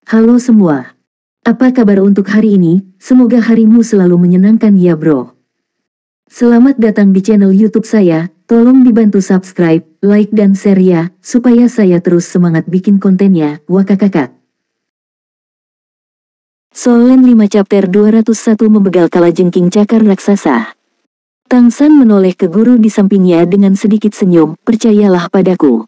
Halo semua. Apa kabar untuk hari ini? Semoga harimu selalu menyenangkan ya bro. Selamat datang di channel YouTube saya. Tolong dibantu subscribe, like dan share ya, supaya saya terus semangat bikin kontennya. Wakakakak. Solen 5 chapter 201 membegal kalajengking cakar raksasa. Tang San menoleh ke guru di sampingnya dengan sedikit senyum. Percayalah padaku.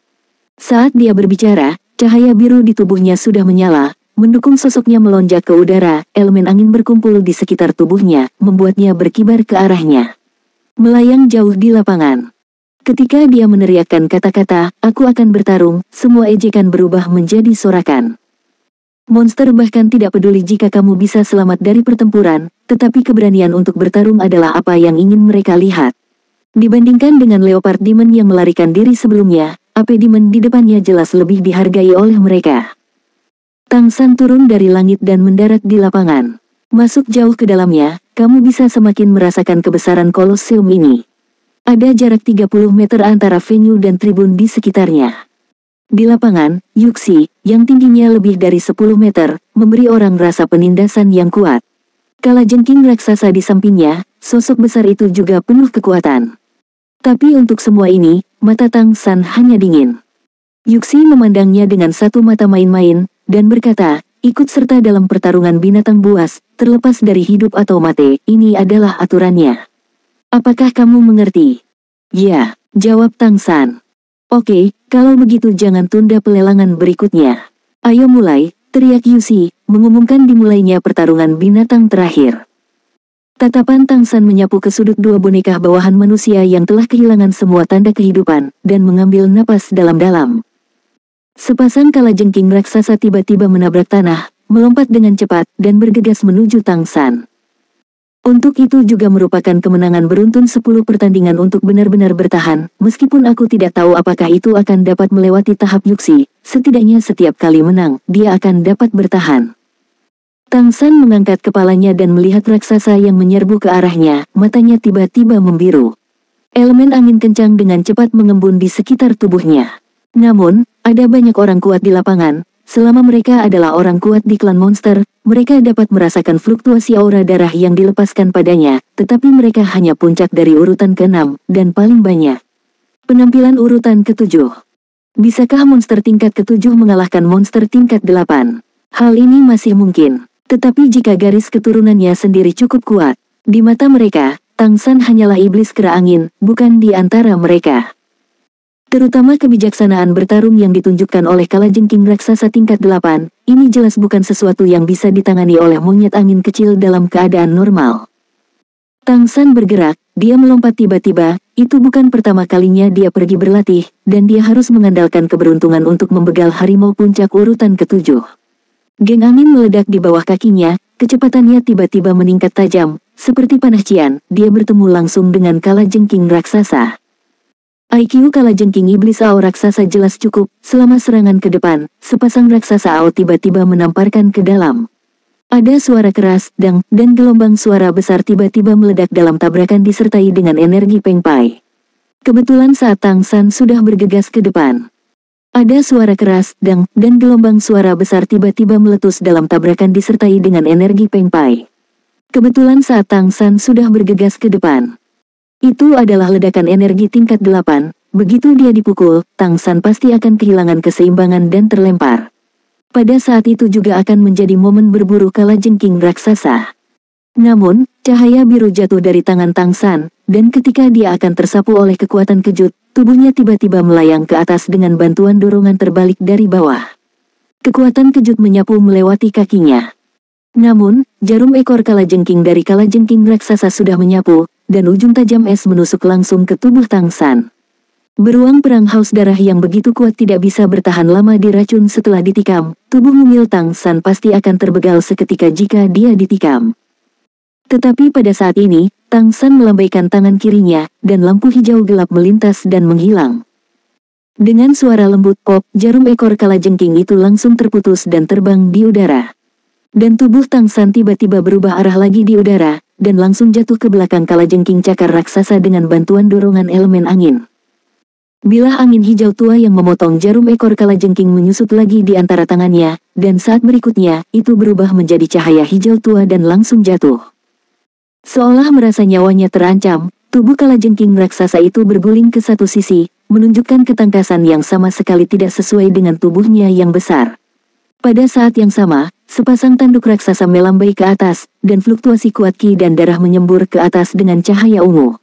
Saat dia berbicara, cahaya biru di tubuhnya sudah menyala. Mendukung sosoknya melonjak ke udara, elemen angin berkumpul di sekitar tubuhnya, membuatnya berkibar ke arahnya. Melayang jauh di lapangan. Ketika dia meneriakkan kata-kata, "Aku akan bertarung," semua ejekan berubah menjadi sorakan. Monster bahkan tidak peduli jika kamu bisa selamat dari pertempuran, tetapi keberanian untuk bertarung adalah apa yang ingin mereka lihat. Dibandingkan dengan Leopard Demon yang melarikan diri sebelumnya, AP Demon di depannya jelas lebih dihargai oleh mereka. Tang San turun dari langit dan mendarat di lapangan. Masuk jauh ke dalamnya, kamu bisa semakin merasakan kebesaran Kolosseum ini. Ada jarak 30 meter antara venue dan tribun di sekitarnya. Di lapangan, Yuxi, yang tingginya lebih dari 10 meter, memberi orang rasa penindasan yang kuat. Kalajengking raksasa di sampingnya, sosok besar itu juga penuh kekuatan. Tapi untuk semua ini, mata Tang San hanya dingin. Yuxi memandangnya dengan satu mata main-main, dan berkata, "Ikut serta dalam pertarungan binatang buas, terlepas dari hidup atau mati, ini adalah aturannya. Apakah kamu mengerti?" "Ya," jawab Tang San. "Oke, kalau begitu jangan tunda pelelangan berikutnya. Ayo mulai," teriak Yuxi, mengumumkan dimulainya pertarungan binatang terakhir. Tatapan Tang San menyapu ke sudut dua boneka bawahan manusia yang telah kehilangan semua tanda kehidupan, dan mengambil napas dalam-dalam. Sepasang kalajengking raksasa tiba-tiba menabrak tanah, melompat dengan cepat, dan bergegas menuju Tang San. Untuk itu juga merupakan kemenangan beruntun 10 pertandingan untuk benar-benar bertahan, meskipun aku tidak tahu apakah itu akan dapat melewati tahap Yuxi, setidaknya setiap kali menang, dia akan dapat bertahan. Tang San mengangkat kepalanya dan melihat raksasa yang menyerbu ke arahnya, matanya tiba-tiba membiru. Elemen angin kencang dengan cepat mengembun di sekitar tubuhnya. Namun, ada banyak orang kuat di lapangan. Selama mereka adalah orang kuat di klan monster, mereka dapat merasakan fluktuasi aura darah yang dilepaskan padanya, tetapi mereka hanya puncak dari urutan ke-6, dan paling banyak. Penampilan urutan ke-7. Bisakah monster tingkat ke-7 mengalahkan monster tingkat 8? Hal ini masih mungkin. Tetapi jika garis keturunannya sendiri cukup kuat, di mata mereka, Tang San hanyalah iblis kera angin, bukan di antara mereka. Terutama kebijaksanaan bertarung yang ditunjukkan oleh kalajengking raksasa tingkat 8, ini jelas bukan sesuatu yang bisa ditangani oleh monyet angin kecil dalam keadaan normal. Tang San bergerak, dia melompat tiba-tiba, itu bukan pertama kalinya dia pergi berlatih, dan dia harus mengandalkan keberuntungan untuk membegal harimau puncak urutan ke-7. Geng angin meledak di bawah kakinya, kecepatannya tiba-tiba meningkat tajam, seperti panah cian, dia bertemu langsung dengan kalajengking raksasa. IQ kalajengking iblis Ao raksasa jelas cukup, selama serangan ke depan, sepasang raksasa Ao tiba-tiba menamparkan ke dalam. Ada suara keras, dang, dan gelombang suara besar tiba-tiba meledak dalam tabrakan disertai dengan energi Peng Pai. Kebetulan saat Tang San sudah bergegas ke depan. Ada suara keras, dang, dan gelombang suara besar tiba-tiba meletus dalam tabrakan disertai dengan energi Peng Pai. Kebetulan saat Tang San sudah bergegas ke depan. Itu adalah ledakan energi tingkat 8, begitu dia dipukul, Tang San pasti akan kehilangan keseimbangan dan terlempar. Pada saat itu juga akan menjadi momen berburu kalajengking raksasa. Namun, cahaya biru jatuh dari tangan Tang San, dan ketika dia akan tersapu oleh kekuatan kejut, tubuhnya tiba-tiba melayang ke atas dengan bantuan dorongan terbalik dari bawah. Kekuatan kejut menyapu melewati kakinya. Namun, jarum ekor kalajengking dari kalajengking raksasa sudah menyapu, dan ujung tajam es menusuk langsung ke tubuh Tang San. Beruang perang haus darah yang begitu kuat tidak bisa bertahan lama diracun setelah ditikam, tubuh mungil Tang San pasti akan terbegal seketika jika dia ditikam. Tetapi pada saat ini, Tang San melambaikan tangan kirinya, dan lampu hijau gelap melintas dan menghilang. Dengan suara lembut pop, jarum ekor kalajengking itu langsung terputus dan terbang di udara. Dan tubuh Tang San tiba-tiba berubah arah lagi di udara, dan langsung jatuh ke belakang kalajengking cakar raksasa dengan bantuan dorongan elemen angin. Bilah angin hijau tua yang memotong jarum ekor kalajengking menyusut lagi di antara tangannya, dan saat berikutnya, itu berubah menjadi cahaya hijau tua dan langsung jatuh. Seolah merasa nyawanya terancam, tubuh kalajengking raksasa itu berguling ke satu sisi, menunjukkan ketangkasan yang sama sekali tidak sesuai dengan tubuhnya yang besar. Pada saat yang sama, sepasang tanduk raksasa melambai ke atas, dan fluktuasi kuat ki dan darah menyembur ke atas dengan cahaya ungu.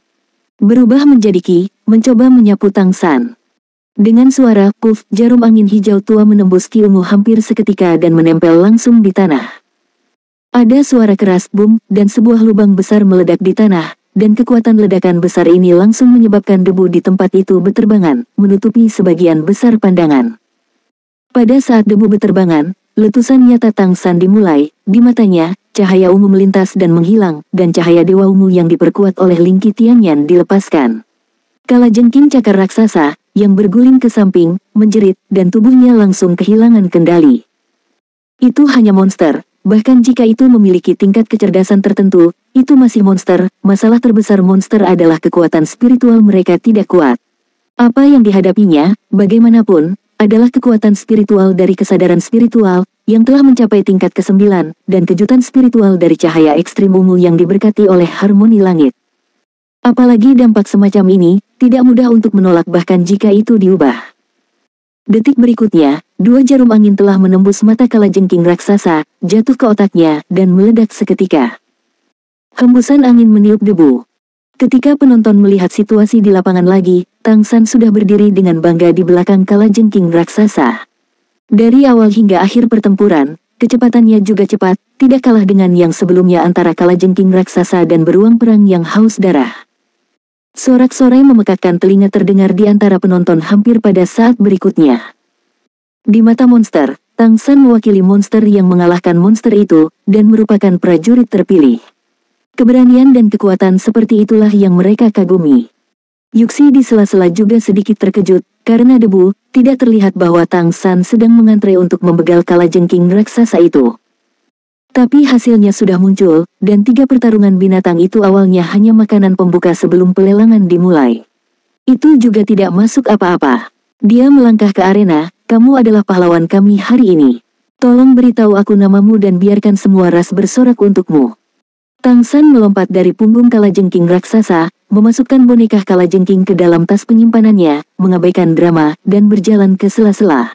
Berubah menjadi ki, mencoba menyapu Tang San. Dengan suara puff, jarum angin hijau tua menembus ki ungu hampir seketika dan menempel langsung di tanah. Ada suara keras boom, dan sebuah lubang besar meledak di tanah, dan kekuatan ledakan besar ini langsung menyebabkan debu di tempat itu beterbangan, menutupi sebagian besar pandangan. Pada saat debu beterbangan, letusan nyata Tang San dimulai, di matanya, cahaya ungu melintas dan menghilang, dan cahaya dewa ungu yang diperkuat oleh Lingki Tianyan dilepaskan. Kalajengking cakar raksasa, yang berguling ke samping, menjerit, dan tubuhnya langsung kehilangan kendali. Itu hanya monster, bahkan jika itu memiliki tingkat kecerdasan tertentu, itu masih monster. Masalah terbesar monster adalah kekuatan spiritual mereka tidak kuat. Apa yang dihadapinya, bagaimanapun, adalah kekuatan spiritual dari kesadaran spiritual, yang telah mencapai tingkat ke-9, dan kejutan spiritual dari cahaya ekstrim ungu yang diberkati oleh harmoni langit. Apalagi dampak semacam ini, tidak mudah untuk menolak bahkan jika itu diubah. Detik berikutnya, dua jarum angin telah menembus mata kalajengking raksasa, jatuh ke otaknya, dan meledak seketika. Hembusan angin meniup debu. Ketika penonton melihat situasi di lapangan lagi, Tang San sudah berdiri dengan bangga di belakang kalajengking raksasa. Dari awal hingga akhir pertempuran, kecepatannya juga cepat, tidak kalah dengan yang sebelumnya antara kalajengking raksasa dan beruang perang yang haus darah. Sorak-sorai memekakkan telinga terdengar di antara penonton hampir pada saat berikutnya. Di mata monster, Tang San mewakili monster yang mengalahkan monster itu, dan merupakan prajurit terpilih. Keberanian dan kekuatan seperti itulah yang mereka kagumi. Yuxi di sela-sela juga sedikit terkejut, karena debu, tidak terlihat bahwa Tang San sedang mengantre untuk membegal kalajengking raksasa itu. Tapi hasilnya sudah muncul, dan 3 pertarungan binatang itu awalnya hanya makanan pembuka sebelum pelelangan dimulai. Itu juga tidak masuk apa-apa. Dia melangkah ke arena, kamu adalah pahlawan kami hari ini. Tolong beritahu aku namamu dan biarkan semua ras bersorak untukmu. Tang San melompat dari punggung kalajengking raksasa, memasukkan boneka kalajengking ke dalam tas penyimpanannya, mengabaikan drama, dan berjalan ke sela-sela.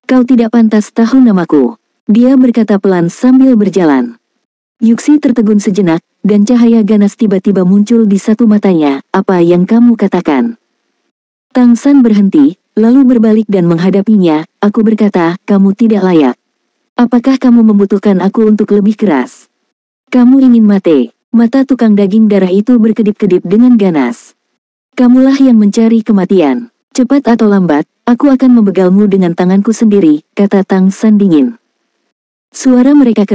Kau tidak pantas tahu namaku. Dia berkata pelan sambil berjalan. Yuxi tertegun sejenak, dan cahaya ganas tiba-tiba muncul di satu matanya. Apa yang kamu katakan? Tang San berhenti, lalu berbalik dan menghadapinya. Aku berkata, kamu tidak layak. Apakah kamu membutuhkan aku untuk lebih keras? Kamu ingin mati. Mata tukang daging darah itu berkedip-kedip dengan ganas. Kamulah yang mencari kematian. Cepat atau lambat, aku akan membegalmu dengan tanganku sendiri, kata Tang San dingin. Suara mereka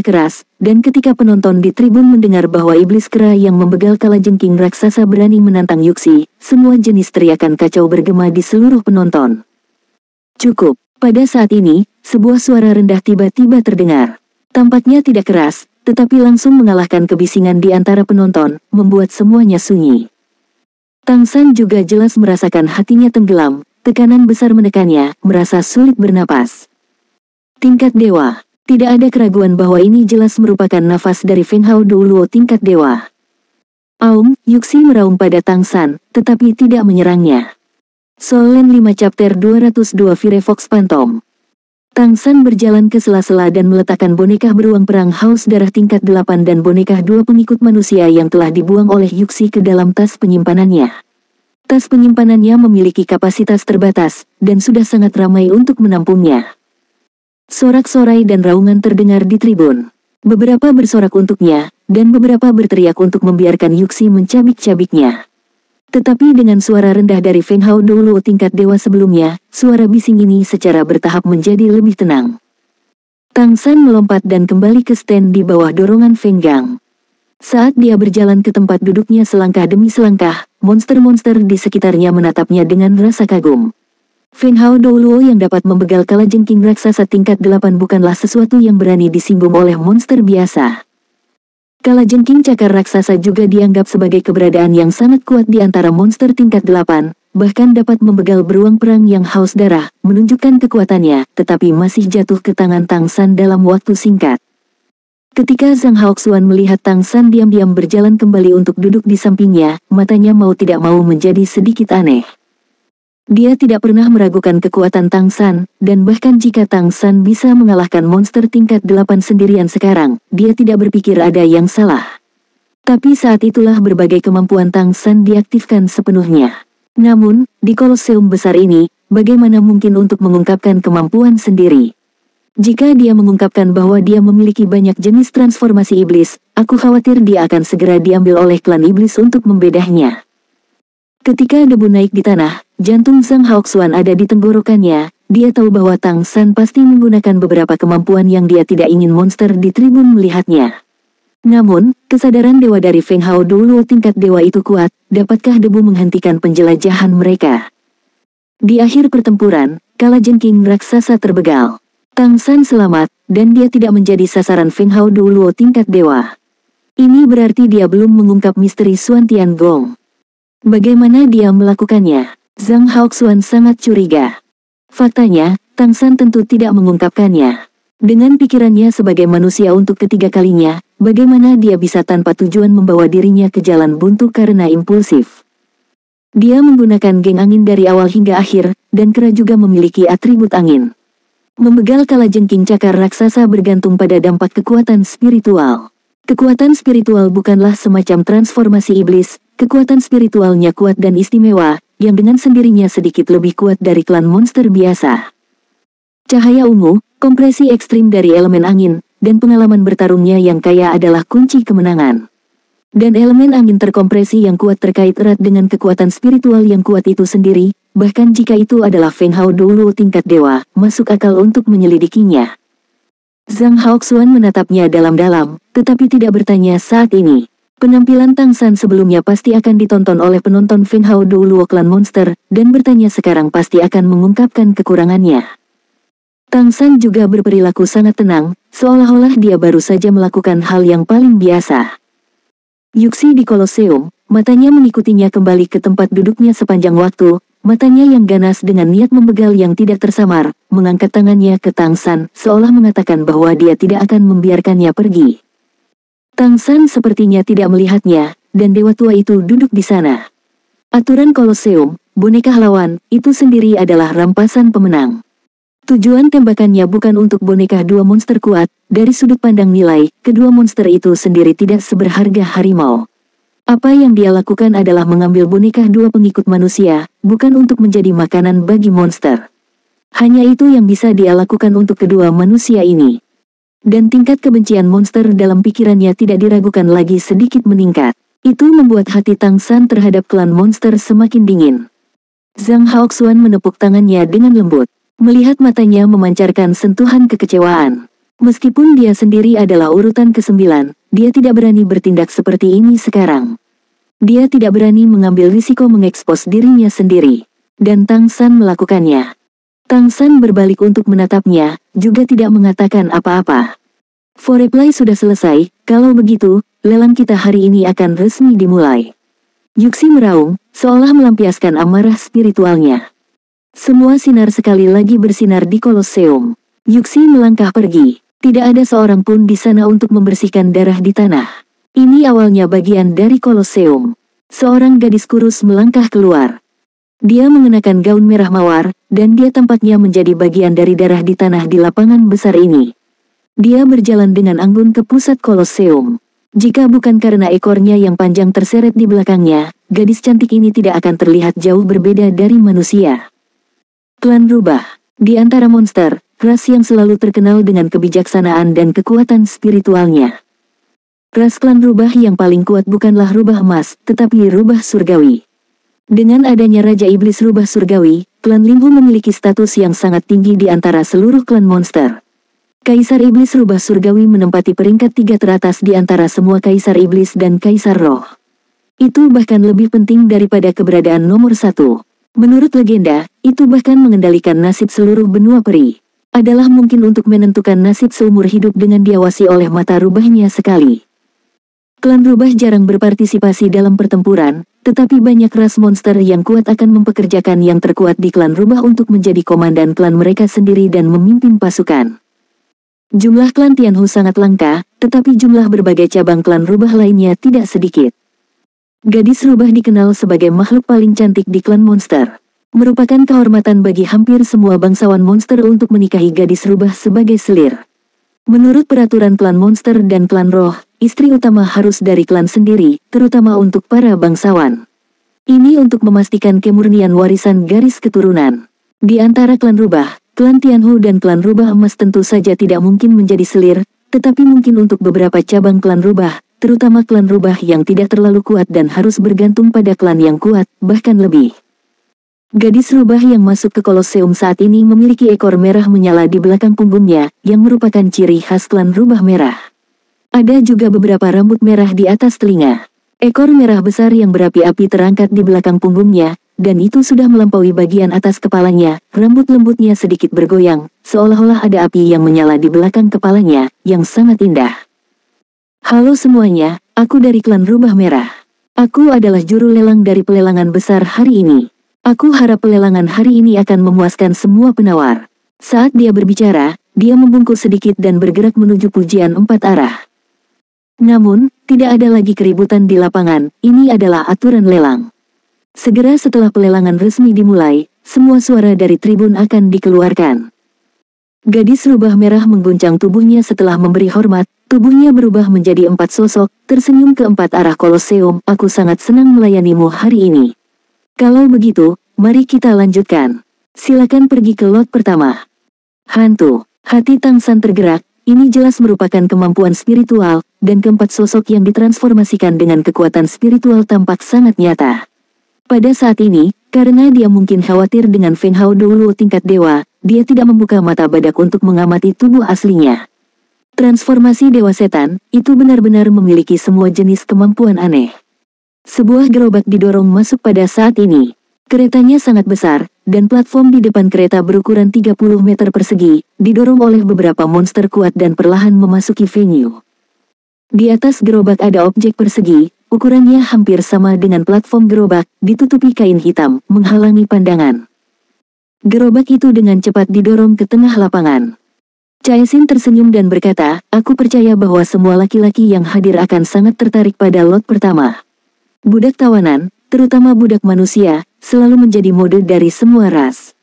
keras, dan ketika penonton di tribun mendengar bahwa iblis kera yang membegal kalajengking raksasa berani menantang Yuxi, semua jenis teriakan kacau bergema di seluruh penonton. Cukup. Pada saat ini, sebuah suara rendah tiba-tiba terdengar. Tampaknya tidak keras, tetapi langsung mengalahkan kebisingan di antara penonton, membuat semuanya sunyi. Tang San juga jelas merasakan hatinya tenggelam, tekanan besar menekannya, merasa sulit bernapas. Tingkat dewa. Tidak ada keraguan bahwa ini jelas merupakan nafas dari Feng Hao Douluo tingkat dewa. Aum, Yuxi meraung pada Tang San, tetapi tidak menyerangnya. Solen 5 Chapter 202 Firefox Phantom. Tang San berjalan ke sela-sela dan meletakkan boneka beruang perang haus darah tingkat 8 dan boneka 2 pengikut manusia yang telah dibuang oleh Yuxi ke dalam tas penyimpanannya. Tas penyimpanannya memiliki kapasitas terbatas, dan sudah sangat ramai untuk menampungnya. Sorak-sorai dan raungan terdengar di tribun. Beberapa bersorak untuknya, dan beberapa berteriak untuk membiarkan Yuxi mencabik-cabiknya. Tetapi dengan suara rendah dari Feng Hao Douluo tingkat dewa sebelumnya, suara bising ini secara bertahap menjadi lebih tenang. Tang San melompat dan kembali ke stand di bawah dorongan Feng Gang. Saat dia berjalan ke tempat duduknya selangkah demi selangkah, monster-monster di sekitarnya menatapnya dengan rasa kagum. Feng Hao Douluo yang dapat membegal kalajengking raksasa tingkat 8 bukanlah sesuatu yang berani disinggung oleh monster biasa. Kalajengking cakar raksasa juga dianggap sebagai keberadaan yang sangat kuat di antara monster tingkat 8, bahkan dapat membegal beruang perang yang haus darah, menunjukkan kekuatannya, tetapi masih jatuh ke tangan Tang San dalam waktu singkat. Ketika Zhang Haoxuan melihat Tang San diam-diam berjalan kembali untuk duduk di sampingnya, matanya mau tidak mau menjadi sedikit aneh. Dia tidak pernah meragukan kekuatan Tang San, dan bahkan jika Tang San bisa mengalahkan monster tingkat 8 sendirian sekarang, dia tidak berpikir ada yang salah. Tapi saat itulah berbagai kemampuan Tang San diaktifkan sepenuhnya. Namun, di koloseum besar ini, bagaimana mungkin untuk mengungkapkan kemampuan sendiri? Jika dia mengungkapkan bahwa dia memiliki banyak jenis transformasi iblis, aku khawatir dia akan segera diambil oleh klan iblis untuk membedahnya. Ketika debu naik di tanah, jantung Zhang Haoxuan ada di tenggorokannya. Dia tahu bahwa Tang San pasti menggunakan beberapa kemampuan yang dia tidak ingin monster di tribun melihatnya. Namun, kesadaran dewa dari Feng Hao dulu tingkat dewa itu kuat, dapatkah debu menghentikan penjelajahan mereka? Di akhir pertempuran, kalajengking raksasa terbegal. Tang San selamat, dan dia tidak menjadi sasaran Feng Hao dulu tingkat dewa. Ini berarti dia belum mengungkap misteri Xuan Tiangong. Bagaimana dia melakukannya? Zhang Haoxuan sangat curiga. Faktanya, Tang San tentu tidak mengungkapkannya. Dengan pikirannya sebagai manusia untuk ketiga kalinya, bagaimana dia bisa tanpa tujuan membawa dirinya ke jalan buntu karena impulsif? Dia menggunakan geng angin dari awal hingga akhir, dan kera juga memiliki atribut angin. Membegal kalajengking cakar raksasa bergantung pada dampak kekuatan spiritual. Kekuatan spiritual bukanlah semacam transformasi iblis, kekuatan spiritualnya kuat dan istimewa, yang dengan sendirinya sedikit lebih kuat dari klan monster biasa. Cahaya ungu, kompresi ekstrim dari elemen angin, dan pengalaman bertarungnya yang kaya adalah kunci kemenangan. Dan elemen angin terkompresi yang kuat terkait erat dengan kekuatan spiritual yang kuat itu sendiri, bahkan jika itu adalah Feng Hao dulu tingkat dewa, masuk akal untuk menyelidikinya. Zhang Haoxuan menatapnya dalam-dalam, tetapi tidak bertanya saat ini. Penampilan Tang San sebelumnya pasti akan ditonton oleh penonton Feng Hao dulu klan monster, dan bertanya sekarang pasti akan mengungkapkan kekurangannya. Tang San juga berperilaku sangat tenang, seolah-olah dia baru saja melakukan hal yang paling biasa. Yuxi di koloseum, matanya mengikutinya kembali ke tempat duduknya sepanjang waktu, matanya yang ganas dengan niat membegal yang tidak tersamar, mengangkat tangannya ke Tang San, seolah mengatakan bahwa dia tidak akan membiarkannya pergi. Tang San sepertinya tidak melihatnya, dan dewa tua itu duduk di sana. Aturan koloseum, boneka lawan, itu sendiri adalah rampasan pemenang. Tujuan tembakannya bukan untuk boneka dua monster kuat, dari sudut pandang nilai, kedua monster itu sendiri tidak seberharga harimau. Apa yang dia lakukan adalah mengambil boneka dua pengikut manusia, bukan untuk menjadi makanan bagi monster. Hanya itu yang bisa dia lakukan untuk kedua manusia ini. Dan tingkat kebencian monster dalam pikirannya tidak diragukan lagi sedikit meningkat. Itu membuat hati Tang San terhadap klan monster semakin dingin. Zhang Haoxuan menepuk tangannya dengan lembut. Melihat matanya memancarkan sentuhan kekecewaan. Meskipun dia sendiri adalah urutan ke-9, dia tidak berani bertindak seperti ini sekarang. Dia tidak berani mengambil risiko mengekspos dirinya sendiri. Dan Tang San melakukannya. Tang San berbalik untuk menatapnya, juga tidak mengatakan apa-apa. Foreplay sudah selesai, kalau begitu, lelang kita hari ini akan resmi dimulai. Yuxi meraung, seolah melampiaskan amarah spiritualnya. Semua sinar sekali lagi bersinar di koloseum. Yuxi melangkah pergi. Tidak ada seorang pun di sana untuk membersihkan darah di tanah. Ini awalnya bagian dari koloseum. Seorang gadis kurus melangkah keluar. Dia mengenakan gaun merah mawar, dan dia tampaknya menjadi bagian dari darah di tanah di lapangan besar ini. Dia berjalan dengan anggun ke pusat koloseum. Jika bukan karena ekornya yang panjang terseret di belakangnya, gadis cantik ini tidak akan terlihat jauh berbeda dari manusia. Klan Rubah. Di antara monster, ras yang selalu terkenal dengan kebijaksanaan dan kekuatan spiritualnya. Ras klan Rubah yang paling kuat bukanlah Rubah Emas, tetapi Rubah Surgawi. Dengan adanya Raja Iblis Rubah Surgawi, klan Limbu memiliki status yang sangat tinggi di antara seluruh klan monster. Kaisar Iblis Rubah Surgawi menempati peringkat 3 teratas di antara semua Kaisar Iblis dan Kaisar Roh. Itu bahkan lebih penting daripada keberadaan nomor 1. Menurut legenda, itu bahkan mengendalikan nasib seluruh benua peri. Adalah mungkin untuk menentukan nasib seumur hidup dengan diawasi oleh mata rubahnya sekali. Klan rubah jarang berpartisipasi dalam pertempuran, tetapi banyak ras monster yang kuat akan mempekerjakan yang terkuat di klan rubah untuk menjadi komandan klan mereka sendiri dan memimpin pasukan. Jumlah klan Tianhu sangat langka, tetapi jumlah berbagai cabang klan rubah lainnya tidak sedikit. Gadis rubah dikenal sebagai makhluk paling cantik di klan monster. Merupakan kehormatan bagi hampir semua bangsawan monster untuk menikahi gadis rubah sebagai selir. Menurut peraturan klan monster dan klan roh, istri utama harus dari klan sendiri, terutama untuk para bangsawan. Ini untuk memastikan kemurnian warisan garis keturunan. Di antara klan rubah, klan Tianhu dan klan rubah emas tentu saja tidak mungkin menjadi selir, tetapi mungkin untuk beberapa cabang klan rubah, terutama klan rubah yang tidak terlalu kuat dan harus bergantung pada klan yang kuat, bahkan lebih. Gadis rubah yang masuk ke Koloseum saat ini memiliki ekor merah menyala di belakang punggungnya, yang merupakan ciri khas klan rubah merah. Ada juga beberapa rambut merah di atas telinga. Ekor merah besar yang berapi-api terangkat di belakang punggungnya, dan itu sudah melampaui bagian atas kepalanya. Rambut lembutnya sedikit bergoyang, seolah-olah ada api yang menyala di belakang kepalanya, yang sangat indah. Halo semuanya, aku dari klan rubah merah. Aku adalah juru lelang dari pelelangan besar hari ini. Aku harap pelelangan hari ini akan memuaskan semua penawar. Saat dia berbicara, dia membungkuk sedikit dan bergerak menuju pujian 4 arah. Namun, tidak ada lagi keributan di lapangan, ini adalah aturan lelang. Segera setelah pelelangan resmi dimulai, semua suara dari tribun akan dikeluarkan. Gadis rubah merah mengguncang tubuhnya setelah memberi hormat, tubuhnya berubah menjadi 4 sosok, tersenyum ke 4 arah Koloseum. Aku sangat senang melayanimu hari ini. Kalau begitu, mari kita lanjutkan. Silakan pergi ke lot pertama. Hantu, hati Tang San tergerak, ini jelas merupakan kemampuan spiritual, dan keempat sosok yang ditransformasikan dengan kekuatan spiritual tampak sangat nyata. Pada saat ini, karena dia mungkin khawatir dengan Feng Hao dulu tingkat dewa, dia tidak membuka mata badak untuk mengamati tubuh aslinya. Transformasi dewa setan, itu benar-benar memiliki semua jenis kemampuan aneh. Sebuah gerobak didorong masuk pada saat ini. Keretanya sangat besar, dan platform di depan kereta berukuran 30 meter persegi, didorong oleh beberapa monster kuat dan perlahan memasuki venue. Di atas gerobak ada objek persegi, ukurannya hampir sama dengan platform gerobak, ditutupi kain hitam, menghalangi pandangan. Gerobak itu dengan cepat didorong ke tengah lapangan. Caesin tersenyum dan berkata, aku percaya bahwa semua laki-laki yang hadir akan sangat tertarik pada lot pertama. Budak tawanan, terutama budak manusia, selalu menjadi mode dari semua ras.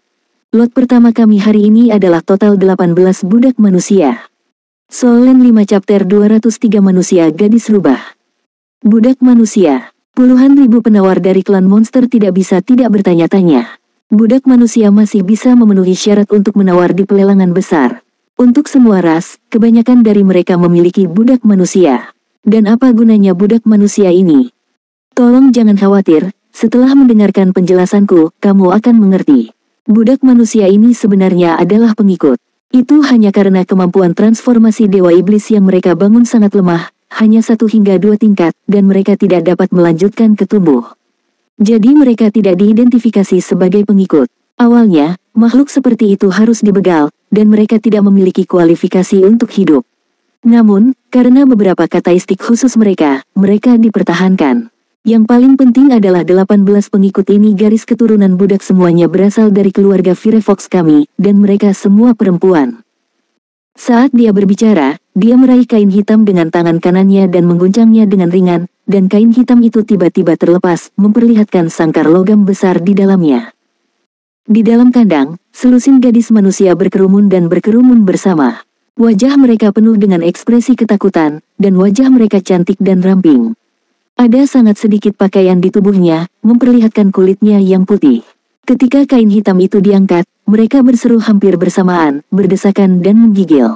Lot pertama kami hari ini adalah total 18 budak manusia. Solen 5 chapter 203 manusia gadis rubah. Budak manusia. Puluhan ribu penawar dari klan monster tidak bisa tidak bertanya-tanya. Budak manusia masih bisa memenuhi syarat untuk menawar di pelelangan besar. Untuk semua ras, kebanyakan dari mereka memiliki budak manusia. Dan apa gunanya budak manusia ini? Tolong jangan khawatir, setelah mendengarkan penjelasanku, kamu akan mengerti. Budak manusia ini sebenarnya adalah pengikut. Itu hanya karena kemampuan transformasi dewa iblis yang mereka bangun sangat lemah, hanya 1 hingga 2 tingkat, dan mereka tidak dapat melanjutkan ke tubuh. Jadi mereka tidak diidentifikasi sebagai pengikut. Awalnya, makhluk seperti itu harus dibegal, dan mereka tidak memiliki kualifikasi untuk hidup. Namun, karena beberapa karakteristik khusus mereka dipertahankan. Yang paling penting adalah 18 pengikut ini garis keturunan budak semuanya berasal dari keluarga Firefox kami, dan mereka semua perempuan. Saat dia berbicara, dia meraih kain hitam dengan tangan kanannya dan mengguncangnya dengan ringan, dan kain hitam itu tiba-tiba terlepas, memperlihatkan sangkar logam besar di dalamnya. Di dalam kandang, selusin gadis manusia berkerumun dan berkerumun bersama. Wajah mereka penuh dengan ekspresi ketakutan, dan wajah mereka cantik dan ramping. Ada sangat sedikit pakaian di tubuhnya, memperlihatkan kulitnya yang putih. Ketika kain hitam itu diangkat, mereka berseru hampir bersamaan, berdesakan dan menggigil.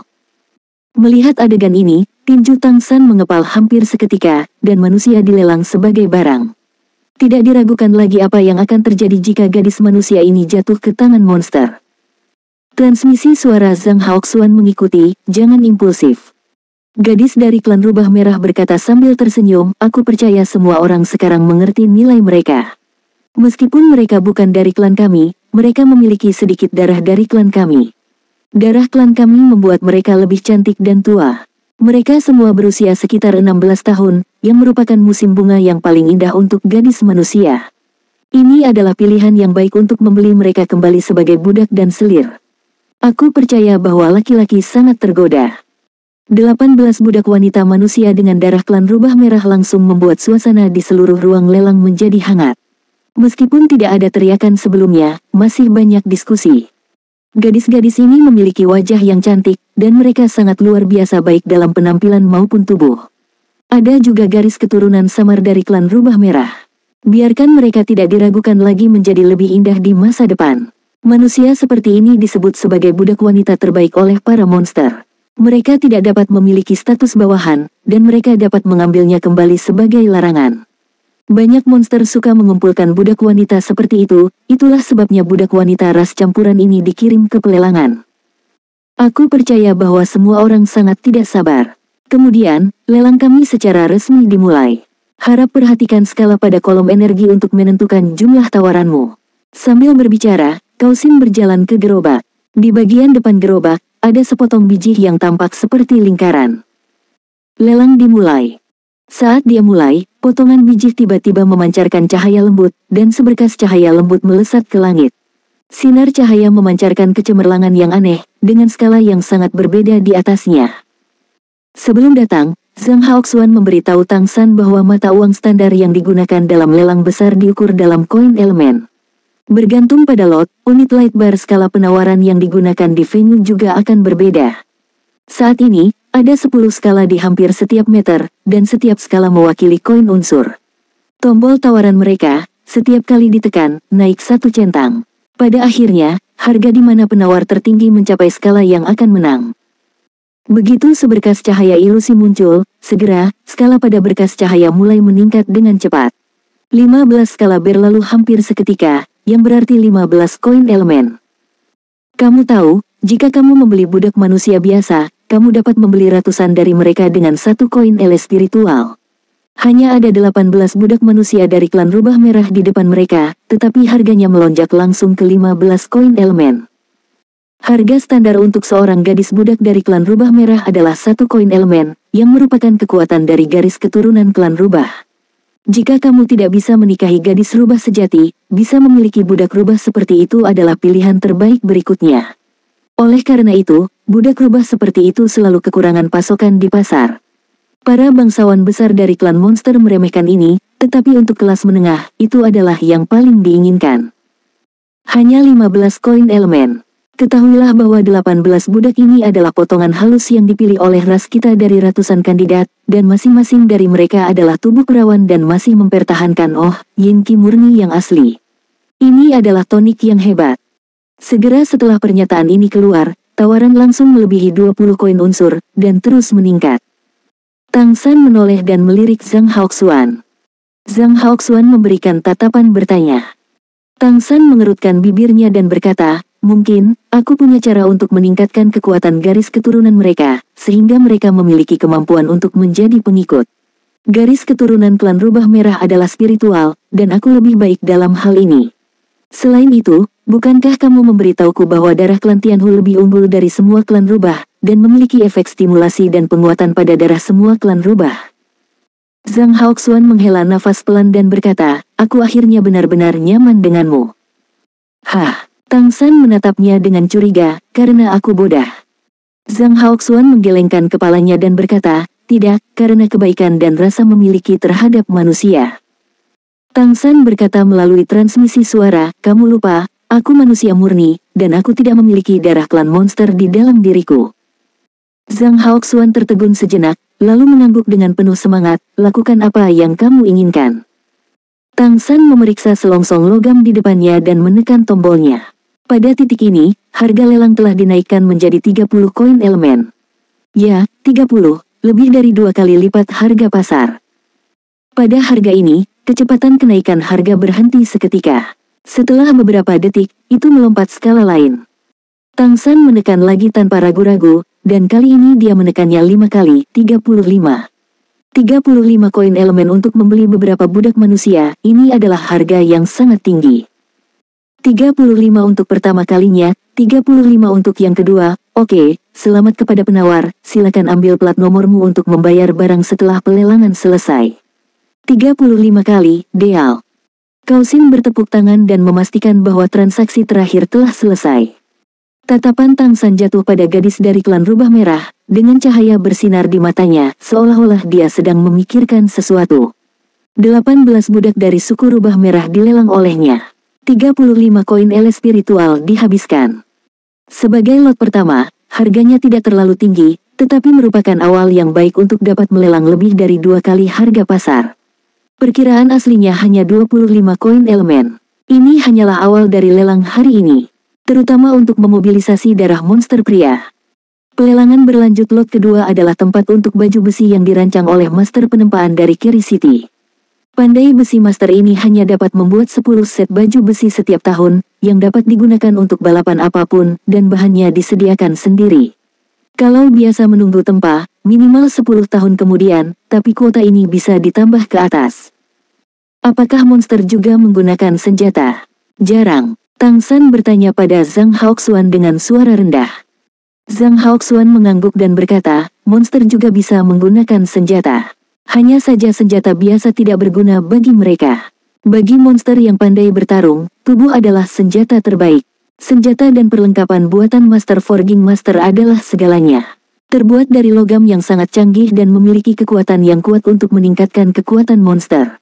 Melihat adegan ini, tinju Tang San mengepal hampir seketika, dan manusia dilelang sebagai barang. Tidak diragukan lagi apa yang akan terjadi jika gadis manusia ini jatuh ke tangan monster. Transmisi suara Zhang Haoxuan mengikuti, jangan impulsif. Gadis dari klan rubah merah berkata sambil tersenyum, aku percaya semua orang sekarang mengerti nilai mereka. Meskipun mereka bukan dari klan kami, mereka memiliki sedikit darah dari klan kami. Darah klan kami membuat mereka lebih cantik dan tua. Mereka semua berusia sekitar 16 tahun, yang merupakan musim bunga yang paling indah untuk gadis manusia. Ini adalah pilihan yang baik untuk membeli mereka kembali sebagai budak dan selir. Aku percaya bahwa laki-laki sangat tergoda. 18 budak wanita manusia dengan darah klan rubah merah langsung membuat suasana di seluruh ruang lelang menjadi hangat. Meskipun tidak ada teriakan sebelumnya, masih banyak diskusi. Gadis-gadis ini memiliki wajah yang cantik, dan mereka sangat luar biasa baik dalam penampilan maupun tubuh. Ada juga garis keturunan samar dari klan rubah merah. Biarkan mereka tidak diragukan lagi menjadi lebih indah di masa depan. Manusia seperti ini disebut sebagai budak wanita terbaik oleh para monster. Mereka tidak dapat memiliki status bawahan, dan mereka dapat mengambilnya kembali sebagai larangan. Banyak monster suka mengumpulkan budak wanita seperti itu, itulah sebabnya budak wanita ras campuran ini dikirim ke pelelangan. Aku percaya bahwa semua orang sangat tidak sabar. Kemudian, lelang kami secara resmi dimulai. Harap perhatikan skala pada kolom energi untuk menentukan jumlah tawaranmu. Sambil berbicara, Kausim berjalan ke gerobak. Di bagian depan gerobak, ada sepotong biji yang tampak seperti lingkaran. Lelang dimulai. Saat dia mulai, potongan biji tiba-tiba memancarkan cahaya lembut, dan seberkas cahaya lembut melesat ke langit. Sinar cahaya memancarkan kecemerlangan yang aneh, dengan skala yang sangat berbeda di atasnya. Sebelum datang, Zhang Haoxuan memberitahu Tang San bahwa mata uang standar yang digunakan dalam lelang besar diukur dalam koin elemen. Bergantung pada lot, unit light bar skala penawaran yang digunakan di venue juga akan berbeda. Saat ini, ada 10 skala di hampir setiap meter, dan setiap skala mewakili koin unsur. Tombol tawaran mereka, setiap kali ditekan, naik 1 centang. Pada akhirnya, harga di mana penawar tertinggi mencapai skala yang akan menang. Begitu seberkas cahaya ilusi muncul, segera, skala pada berkas cahaya mulai meningkat dengan cepat. 15 skala berlalu hampir seketika, yang berarti 15 koin elemen. Kamu tahu, jika kamu membeli budak manusia biasa, kamu dapat membeli ratusan dari mereka dengan 1 koin ele spiritual. Hanya ada 18 budak manusia dari klan rubah merah di depan mereka, tetapi harganya melonjak langsung ke 15 koin elemen. Harga standar untuk seorang gadis budak dari klan rubah merah adalah 1 koin elemen, yang merupakan kekuatan dari garis keturunan klan rubah. Jika kamu tidak bisa menikahi gadis rubah sejati, bisa memiliki budak rubah seperti itu adalah pilihan terbaik berikutnya. Oleh karena itu, budak rubah seperti itu selalu kekurangan pasokan di pasar. Para bangsawan besar dari klan monster meremehkan ini, tetapi untuk kelas menengah, itu adalah yang paling diinginkan. Hanya 15 koin elemen. Ketahuilah bahwa 18 budak ini adalah potongan halus yang dipilih oleh ras kita dari ratusan kandidat, dan masing-masing dari mereka adalah tubuh perawan dan masih mempertahankan yin qi murni yang asli. Ini adalah tonik yang hebat. Segera setelah pernyataan ini keluar, tawaran langsung melebihi 20 koin unsur, dan terus meningkat. Tang San menoleh dan melirik Zhang Haoxuan. Zhang Haoxuan memberikan tatapan bertanya. Tang San mengerutkan bibirnya dan berkata, mungkin, aku punya cara untuk meningkatkan kekuatan garis keturunan mereka, sehingga mereka memiliki kemampuan untuk menjadi pengikut. Garis keturunan klan rubah merah adalah spiritual, dan aku lebih baik dalam hal ini. Selain itu, bukankah kamu memberitahuku bahwa darah klan Tianhu lebih unggul dari semua klan rubah, dan memiliki efek stimulasi dan penguatan pada darah semua klan rubah? Zhang Haoxuan menghela nafas pelan dan berkata, aku akhirnya benar-benar nyaman denganmu. Tang San menatapnya dengan curiga, karena aku bodoh. Zhang Haoxuan menggelengkan kepalanya dan berkata, tidak, karena kebaikan dan rasa memiliki terhadap manusia. Tang San berkata melalui transmisi suara, kamu lupa, aku manusia murni, dan aku tidak memiliki darah klan monster di dalam diriku. Zhang Haoxuan tertegun sejenak, lalu mengangguk dengan penuh semangat, lakukan apa yang kamu inginkan. Tang San memeriksa selongsong logam di depannya dan menekan tombolnya. Pada titik ini, harga lelang telah dinaikkan menjadi 30 koin elemen. Ya, 30, lebih dari 2 kali lipat harga pasar. Pada harga ini, kecepatan kenaikan harga berhenti seketika. Setelah beberapa detik, itu melompat skala lain. Tang San menekan lagi tanpa ragu-ragu, dan kali ini dia menekannya 5 kali, 35. 35 koin elemen untuk membeli beberapa budak manusia, ini adalah harga yang sangat tinggi. 35 untuk pertama kalinya, 35 untuk yang kedua, oke, selamat kepada penawar, silakan ambil plat nomormu untuk membayar barang setelah pelelangan selesai. 35 kali, Deal. Kausin bertepuk tangan dan memastikan bahwa transaksi terakhir telah selesai. Tatapan Tang San jatuh pada gadis dari klan rubah merah, dengan cahaya bersinar di matanya, seolah-olah dia sedang memikirkan sesuatu. 18 budak dari suku rubah merah dilelang olehnya. 35 koin ele spiritual dihabiskan. Sebagai lot pertama, harganya tidak terlalu tinggi, tetapi merupakan awal yang baik untuk dapat melelang lebih dari 2 kali harga pasar. Perkiraan aslinya hanya 25 koin elemen. Ini hanyalah awal dari lelang hari ini, terutama untuk memobilisasi darah monster pria. Pelelangan berlanjut. Lot kedua adalah tempat untuk baju besi yang dirancang oleh master penempaan dari Kerry City. Pandai besi master ini hanya dapat membuat 10 set baju besi setiap tahun, yang dapat digunakan untuk balapan apapun, dan bahannya disediakan sendiri. Kalau biasa menunggu tempa, minimal 10 tahun kemudian, tapi kuota ini bisa ditambah ke atas. Apakah monster juga menggunakan senjata? Jarang. Tang San bertanya pada Zhang Haoxuan dengan suara rendah. Zhang Haoxuan mengangguk dan berkata, monster juga bisa menggunakan senjata. Hanya saja senjata biasa tidak berguna bagi mereka. Bagi monster yang pandai bertarung, tubuh adalah senjata terbaik. Senjata dan perlengkapan buatan Master Forging Master adalah segalanya. Terbuat dari logam yang sangat canggih dan memiliki kekuatan yang kuat untuk meningkatkan kekuatan monster.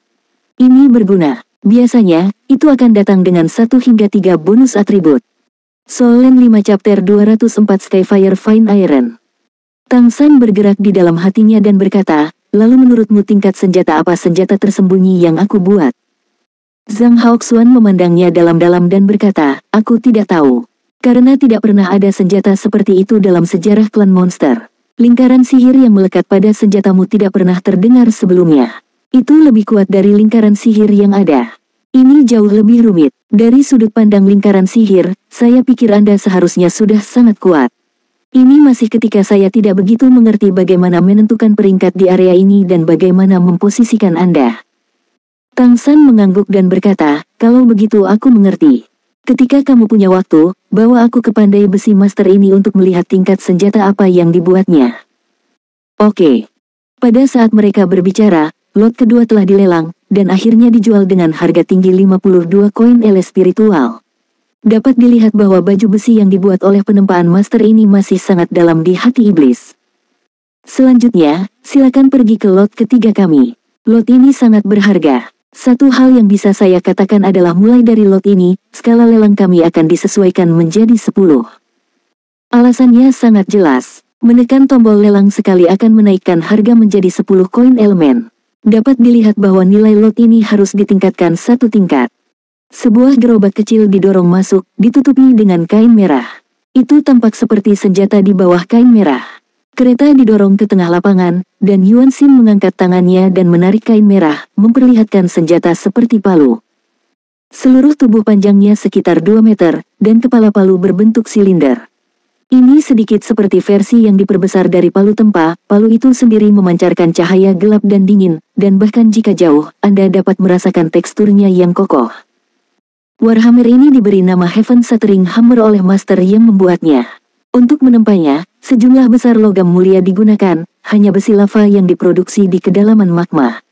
Ini berguna. Biasanya, itu akan datang dengan 1 hingga 3 bonus atribut. Soul Land 5 Chapter 204 Skyfire Fine Iron. Tang San bergerak di dalam hatinya dan berkata, lalu menurutmu tingkat senjata apa senjata tersembunyi yang aku buat? Zhang Haoxuan memandangnya dalam-dalam dan berkata, aku tidak tahu. Karena tidak pernah ada senjata seperti itu dalam sejarah klan monster. Lingkaran sihir yang melekat pada senjatamu tidak pernah terdengar sebelumnya. Itu lebih kuat dari lingkaran sihir yang ada. Ini jauh lebih rumit. Dari sudut pandang lingkaran sihir, saya pikir Anda seharusnya sudah sangat kuat. Ini masih ketika saya tidak begitu mengerti bagaimana menentukan peringkat di area ini dan bagaimana memposisikan Anda. Tang San mengangguk dan berkata, kalau begitu aku mengerti. Ketika kamu punya waktu, bawa aku ke pandai besi master ini untuk melihat tingkat senjata apa yang dibuatnya. Oke. Pada saat mereka berbicara, lot kedua telah dilelang, dan akhirnya dijual dengan harga tinggi 52 koin ele spiritual. Dapat dilihat bahwa baju besi yang dibuat oleh penempaan master ini masih sangat dalam di hati iblis. Selanjutnya, silakan pergi ke lot ketiga kami. Lot ini sangat berharga. Satu hal yang bisa saya katakan adalah mulai dari lot ini, skala lelang kami akan disesuaikan menjadi 10. Alasannya sangat jelas. Menekan tombol lelang sekali akan menaikkan harga menjadi 10 koin elemen. Dapat dilihat bahwa nilai lot ini harus ditingkatkan 1 tingkat. Sebuah gerobak kecil didorong masuk, ditutupi dengan kain merah. Itu tampak seperti senjata di bawah kain merah. Kereta didorong ke tengah lapangan, dan Yuan Xin mengangkat tangannya dan menarik kain merah, memperlihatkan senjata seperti palu. Seluruh tubuh panjangnya sekitar 2 meter, dan kepala palu berbentuk silinder. Ini sedikit seperti versi yang diperbesar dari palu tempa. Palu itu sendiri memancarkan cahaya gelap dan dingin, dan bahkan jika jauh, Anda dapat merasakan teksturnya yang kokoh. Warhammer ini diberi nama Heaven Shattering Hammer oleh master yang membuatnya. Untuk menempanya, sejumlah besar logam mulia digunakan, hanya besi lava yang diproduksi di kedalaman magma.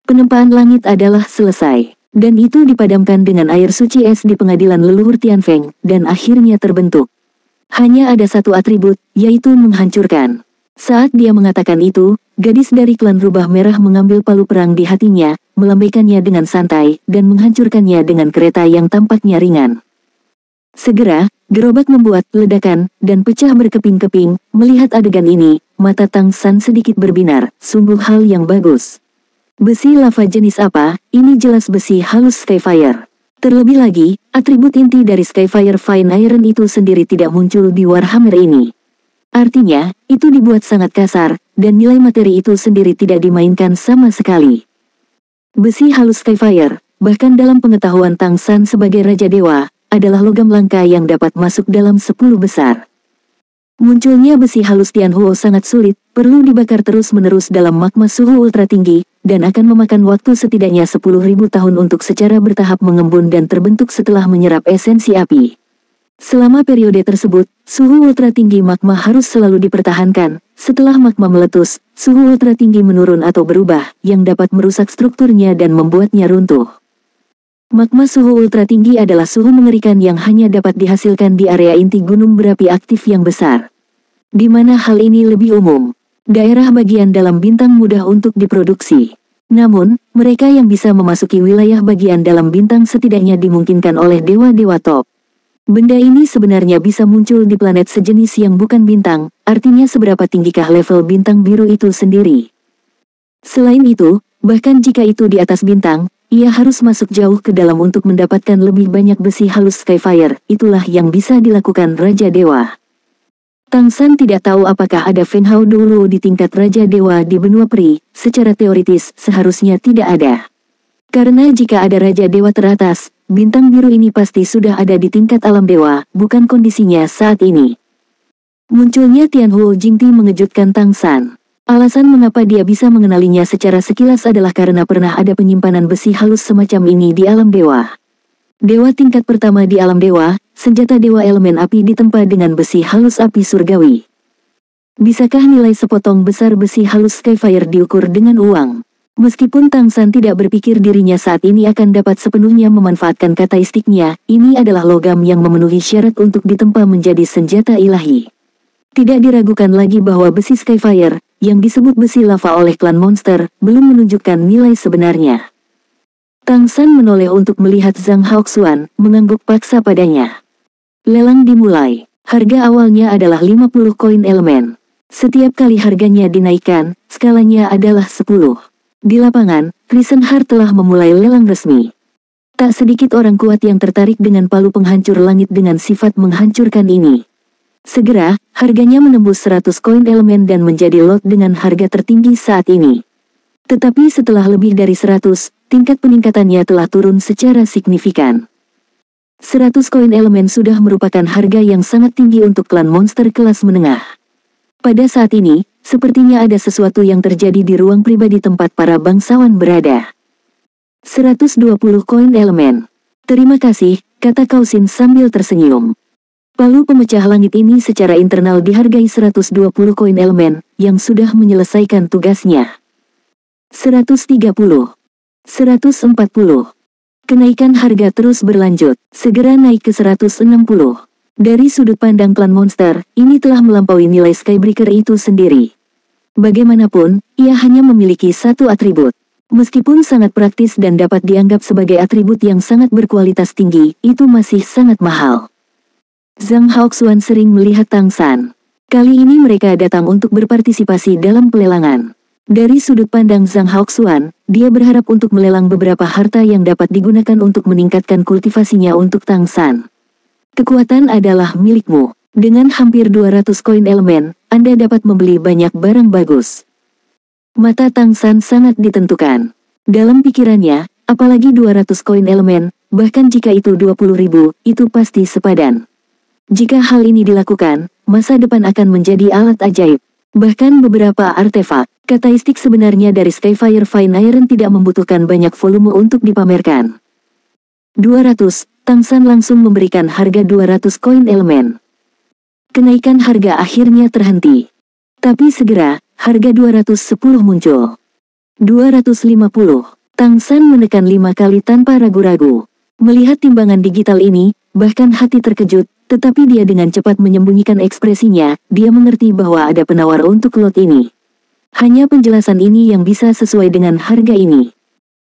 Penempaan langit adalah selesai, dan itu dipadamkan dengan air suci es di pengadilan leluhur Tianfeng, dan akhirnya terbentuk. Hanya ada satu atribut, yaitu menghancurkan. Saat dia mengatakan itu, gadis dari klan rubah merah mengambil palu perang di hatinya, melambaikannya dengan santai, dan menghancurkannya dengan kereta yang tampaknya ringan. Segera, gerobak membuat ledakan, dan pecah berkeping-keping. Melihat adegan ini, mata Tang San sedikit berbinar, sungguh hal yang bagus. Besi lava jenis apa? Ini jelas besi halus Skyfire. Terlebih lagi, atribut inti dari Skyfire Fine Iron itu sendiri tidak muncul di Warhammer ini. Artinya, itu dibuat sangat kasar, dan nilai materi itu sendiri tidak dimainkan sama sekali. Besi halus Skyfire, bahkan dalam pengetahuan Tang San sebagai Raja Dewa, adalah logam langka yang dapat masuk dalam 10 besar. Munculnya besi halus Tianhuo sangat sulit, perlu dibakar terus-menerus dalam magma suhu ultra tinggi, dan akan memakan waktu setidaknya 10.000 tahun untuk secara bertahap mengembun dan terbentuk setelah menyerap esensi api. Selama periode tersebut, suhu ultra tinggi magma harus selalu dipertahankan. Setelah magma meletus, suhu ultra tinggi menurun atau berubah, yang dapat merusak strukturnya dan membuatnya runtuh. Magma suhu ultra tinggi adalah suhu mengerikan yang hanya dapat dihasilkan di area inti gunung berapi aktif yang besar. Di mana hal ini lebih umum. Daerah bagian dalam bintang mudah untuk diproduksi. Namun, mereka yang bisa memasuki wilayah bagian dalam bintang setidaknya dimungkinkan oleh dewa-dewa top. Benda ini sebenarnya bisa muncul di planet sejenis yang bukan bintang, artinya seberapa tinggikah level bintang biru itu sendiri. Selain itu, bahkan jika itu di atas bintang, ia harus masuk jauh ke dalam untuk mendapatkan lebih banyak besi halus Skyfire, itulah yang bisa dilakukan Raja Dewa. Tang San tidak tahu apakah ada Feng Hao dulu di tingkat Raja Dewa di benua peri, secara teoritis seharusnya tidak ada. Karena jika ada Raja Dewa teratas, bintang biru ini pasti sudah ada di tingkat alam dewa, bukan kondisinya saat ini. Munculnya Tianhuo Jingti mengejutkan Tang San. Alasan mengapa dia bisa mengenalinya secara sekilas adalah karena pernah ada penyimpanan besi halus semacam ini di alam dewa. Dewa tingkat pertama di alam dewa, senjata dewa elemen api ditempa dengan besi halus api surgawi. Bisakah nilai sepotong besar besi halus Skyfire diukur dengan uang? Meskipun Tang San tidak berpikir dirinya saat ini akan dapat sepenuhnya memanfaatkan karakteristiknya, ini adalah logam yang memenuhi syarat untuk ditempa menjadi senjata ilahi. Tidak diragukan lagi bahwa besi Skyfire, yang disebut besi lava oleh klan monster, belum menunjukkan nilai sebenarnya. Tang San menoleh untuk melihat Zhang Haoxuan, mengangguk paksa padanya. Lelang dimulai. Harga awalnya adalah 50 koin elemen. Setiap kali harganya dinaikkan, skalanya adalah 10. Di lapangan, Risenhart telah memulai lelang resmi. Tak sedikit orang kuat yang tertarik dengan palu penghancur langit dengan sifat menghancurkan ini. Segera, harganya menembus 100 koin elemen dan menjadi lot dengan harga tertinggi saat ini. Tetapi setelah lebih dari 100, tingkat peningkatannya telah turun secara signifikan. 100 koin elemen sudah merupakan harga yang sangat tinggi untuk klan monster kelas menengah. Pada saat ini, sepertinya ada sesuatu yang terjadi di ruang pribadi tempat para bangsawan berada. 120 koin elemen. Terima kasih, kata Kausin sambil tersenyum. Palu pemecah langit ini secara internal dihargai 120 koin elemen, yang sudah menyelesaikan tugasnya. 130. 140. Kenaikan harga terus berlanjut, segera naik ke 160. Dari sudut pandang klan monster, ini telah melampaui nilai Skybreaker itu sendiri. Bagaimanapun, ia hanya memiliki satu atribut. Meskipun sangat praktis dan dapat dianggap sebagai atribut yang sangat berkualitas tinggi, itu masih sangat mahal. Zhang Haoxuan sering melihat Tang San. Kali ini mereka datang untuk berpartisipasi dalam pelelangan. Dari sudut pandang Zhang Haoxuan, dia berharap untuk melelang beberapa harta yang dapat digunakan untuk meningkatkan kultivasinya untuk Tang San. Kekuatan adalah milikmu. Dengan hampir 200 koin elemen, Anda dapat membeli banyak barang bagus. Mata Tang San sangat ditentukan. Dalam pikirannya, apalagi 200 koin elemen, bahkan jika itu 20.000, itu pasti sepadan. Jika hal ini dilakukan, masa depan akan menjadi alat ajaib. Bahkan beberapa artefak, karakteristik sebenarnya dari Skyfire Fine Iron tidak membutuhkan banyak volume untuk dipamerkan. 200, Tang San langsung memberikan harga 200 koin elemen. Kenaikan harga akhirnya terhenti. Tapi segera, harga 210 muncul. 250. Tang San menekan 5 kali tanpa ragu-ragu. Melihat timbangan digital ini, bahkan hati terkejut, tetapi dia dengan cepat menyembunyikan ekspresinya, dia mengerti bahwa ada penawar untuk lot ini. Hanya penjelasan ini yang bisa sesuai dengan harga ini.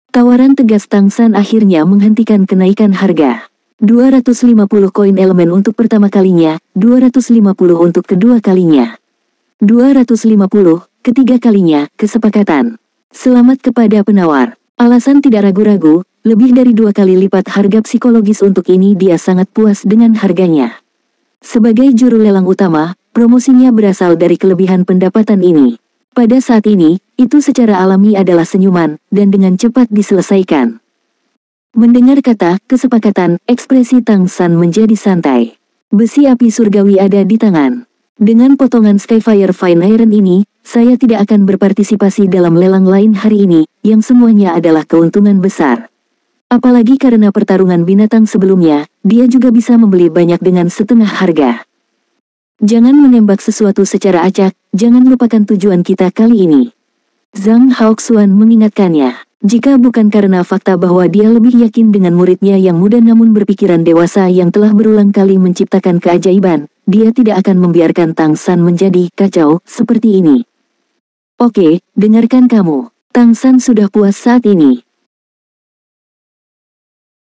Tawaran tegas Tang San akhirnya menghentikan kenaikan harga. 250 koin elemen untuk pertama kalinya, 250 untuk kedua kalinya. 250, ketiga kalinya, kesepakatan. Selamat kepada penawar. Alasan tidak ragu-ragu, lebih dari 2 kali lipat harga psikologis untuk ini dia sangat puas dengan harganya. Sebagai juru lelang utama, promosinya berasal dari kelebihan pendapatan ini. Pada saat ini, itu secara alami adalah senyuman, dan dengan cepat diselesaikan. Mendengar kata kesepakatan, ekspresi Tang San menjadi santai. Besi api surgawi ada di tangan. Dengan potongan Skyfire Fine Iron ini, saya tidak akan berpartisipasi dalam lelang lain hari ini, yang semuanya adalah keuntungan besar. Apalagi karena pertarungan binatang sebelumnya, dia juga bisa membeli banyak dengan setengah harga. Jangan menembak sesuatu secara acak, jangan lupakan tujuan kita kali ini. Zhang Haoxuan mengingatkannya. Jika bukan karena fakta bahwa dia lebih yakin dengan muridnya yang muda namun berpikiran dewasa yang telah berulang kali menciptakan keajaiban, dia tidak akan membiarkan Tang San menjadi kacau seperti ini. Oke, dengarkan kamu. Tang San sudah puas saat ini.